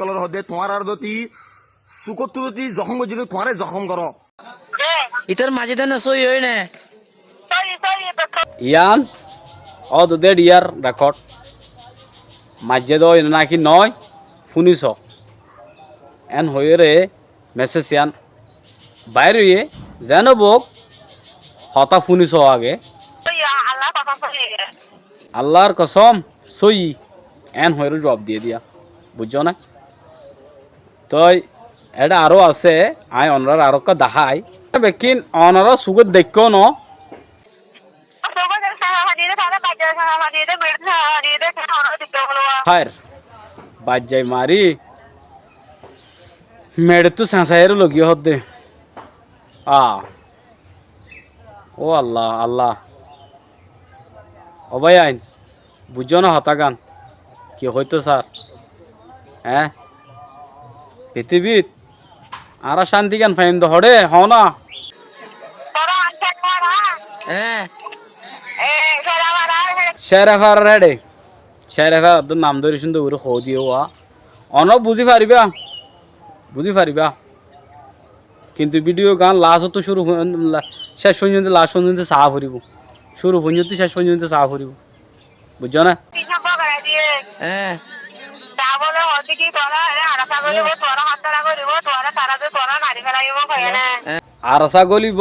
colour হদে তোমার আর দতি সুকত দতি জখম গজিলে তোমারে জখম করো ইতার মাঝে দেন সই হই না ইয়ান অ দুদের ইয়ার রেকর্ড মাঝে দ নাকি নয় শুনিছ এন হয়ে রে মেসেজ ইয়ান বাইরে যেন বোক হতা শুনিছ আগে আল্লাহর কসম সই এন হয়ে জবাব দিয়ে দিয়া বুঝছো না তই এটা আরো আছে আই অনরার আরো কা দাহাই বেকিন অনর সুগত দেখো ন হার বাজ্জাই মারি মেড়ে তো সাঁসাইয়ের লগিয়ে হদ্দে ও আল্লাহ আল্লাহ ও ভাই আইন বুঝছো না হতা গান কি হইতো স্যার হ্যাঁ পৃথিবীত আর শান্তি গান ফাইন তো হরে হ না হ্যাঁ শেরেফার রেডে শেরেফার তোর নাম ধরে শুনতে ওরে খো দিও অন বুঝি পারিবা কিন্তু ভিডিও গান লাস্ট তো শুরু শেষ পর্যন্ত লাস্ট পর্যন্ত চাহা ফুরিব শুরু পর্যন্ত শেষ পর্যন্ত চাহা ফুরিব বুঝছো না হ্যাঁ আর আশা গলিব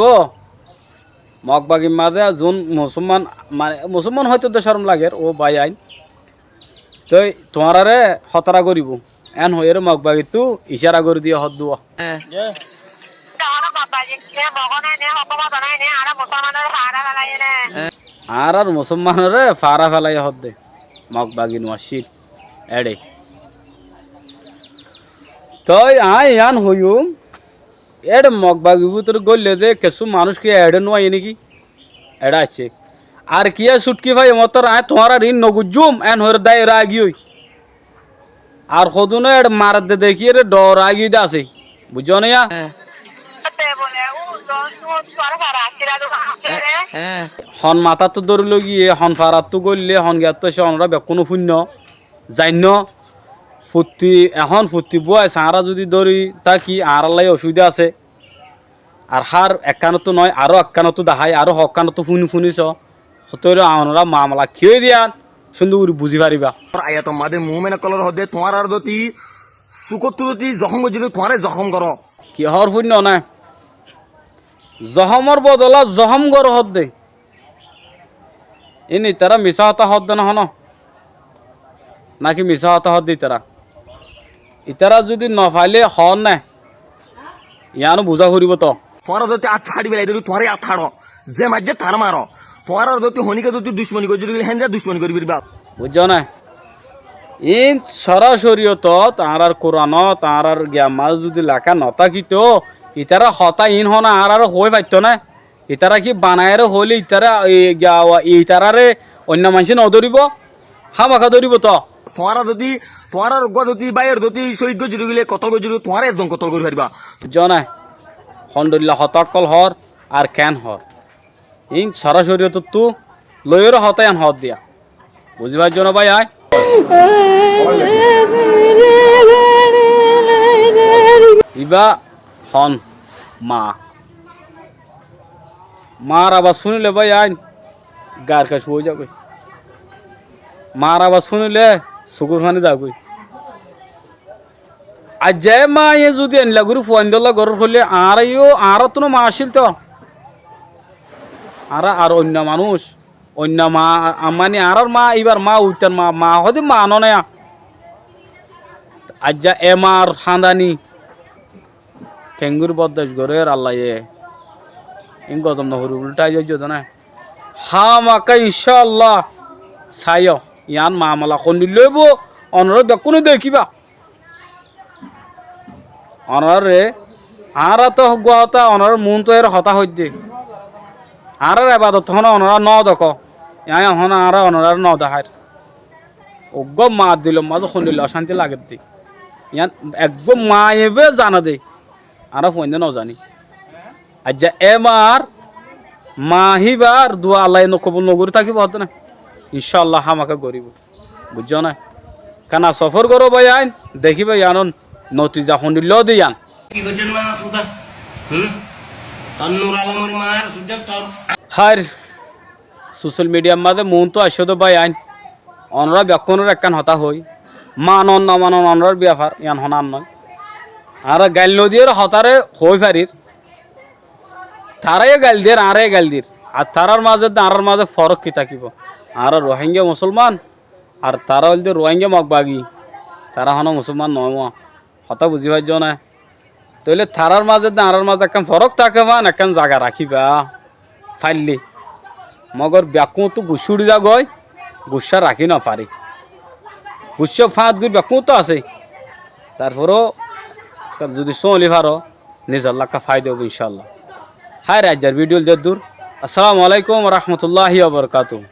মগবাগি মাঝে যোন মুসলমান মানে মুসলমান হয়তো তো শরম লাগে ও ভাই আইন তো তোমারে হতরা করিব এন হয়ে মগবাগি তু ইশারা করে দিয়ে হদ দুয়া আর মুসলমানরে ফারা ফেলাই হদ দে মগবাগি নোয়াশির এডে তই আই ইয়ান হইম এড মগবাগি ভিতরে গলে দে কিছু মানুষকে এডে নোয়াই নাকি এডা আছে আর কি সুটকি ভাই মতর আয় তোমার ঋণ নগুজুম এন হর দায় রাগি হই আর সদুন এড মার দে দেখি রে ডর রাগি দে আছে বুঝছো না হন মাথা তো দৌড় লগিয়ে হন ফারাত তো গললে হন গিয়াত তো সে অনরা কোনো শূন্য জান্য ফুর্তি এখন ফুর্তি বুয়াই সাঁরা যদি দৌড়ি তা কি আর লাই অসুবিধা আছে আর হার একখানত নয় আরো একখানত দেখাই আরো হকানত শুনিছ সতর আমরা মামলা খেয়ে দিয়া সুন্দর বুঝি পারিবা আয়া তোমাদের মুমেন কলর হদে তোমার আর দতি সুকত দতি জখম গজিলে তোমারে জখম করো কি হর শূন্য না জহমর বদলা জহম গর হদ দে এনে তারা মিশা হতা হদ দে না হন নাকি মিশা হতা হদ দে ইতারা যদি নফাইলে হন না ইয়ানো বুঝা করিব তো তোমার দতি আত ছাড়ি বেলাই দিলি তোমারে আত ছাড়ো যে মাঝে তার মারো তোমার আর দতি হনিকে দতি দুশ্মনী গজিলে হেন যা দুশ্মনী করবি বা বুঝছো না ইন সরাসরিয়ত তাঁর আর কোরআন তাঁর আর জ্ঞামাজ যদি লেখা নতাকিত ইতারা হতা ইন হনা আর হয়ে পাইত না ইতারা কি বানায়ের হলে ইতারারে অন্য মানুষ নধরিব হামাখা ধরিব তো তোমার আর গতি বাইয়ের দতি শহীদ গজিলে গেলে কত গজিলে তোমার একদম কত করি পারিবা বুঝছো না খন্ডল্লা হতাকল হর আর কেন হর ইন সরাসরিয়ত তু লয়ের হতায়ান হত দিয়া বুঝবার জন্য ভাই আয় ইবা হন মার আবার শুনিলে ভাই আইন গার কাছে হয়ে যাবে মার আবার শুনিলে শুকুর খানে যাবে আর যে মা এ যদি আনলা গুরু ফুয়ান্দলা গরুর হলে আর তো মা আসিল তো আর অন্য মানুষ অন্য মা মানে আর মা এবার মা উত্তর মা হদি মা আনো না আজ যা এমার খানদানি কেঙ্গুর বদাস গরের আল্লাহ ইন গতম নহরু উল্টাই যাইছো না হা মাকা ইনশাআল্লাহ সাইও ইয়ান মামলা খন্দি লইব অনর দেখুন দেখিবা অনর রে আর তো গতা অনর মন তো এর হতা হইতে আর এবাদত হন অনরা ন দেখ ইয়াই হন আর অনরার ন দেখার অজ্ঞ মা দিল মা যখন দিল অশান্তি লাগে দি ইয়ান একদম মা এবে জানা দে আর ফোন ন জানি আজ এমার মাহিবার দোয়া আল্লাহ নকবুল নগরী থাকিব হতো না ইনশাআল্লাহ আমাকে গরিব বুঝছো না কানা সফর করো ভাই আইন দেখি ভাই আনন নতিজা হন্ডি ল দিয়ান কি করছেন মা সুদা তন্নুর আলমরি মায়ের সুদা তোর হার সোশ্যাল মিডিয়ার মাঝে মন তো আসো তো ভাই আইন অনরা ব্যাকুনের একখান হতা হই মানন না মানন অনরার ব্যাপার ইয়ান হনান নয় আর গাইল নদীর হতারে হই পারির তারাই গাইল দিয়ে আরে গাইল দির আর তারার মাঝে আরার মাঝে ফরক কি থাকিব আর রোহিঙ্গা মুসলমান আর তারা হল যে রোহিঙ্গা মগবাগি তারা হন মুসলমান নয় হতা বুঝি পাইছ না তাহলে তারার মাঝে আরার মাঝে একখান ফরক থাকে বা একখান জায়গা রাখিবা ফাইলি মগর ব্যাকু তো গুসুড়ি যা গয় গুসা রাখি না পারি গুসা ফাঁত গুই ব্যাকু তো আছে তারপরও যদি চলি পারো নিজের লাখা ফায়দা হবো ইনশাল্লাহ হায় রাজ্যার ভিডিও দূর আসসালামু আলাইকুম রহমতুল্লাহি ওয়া বারাকাতুহু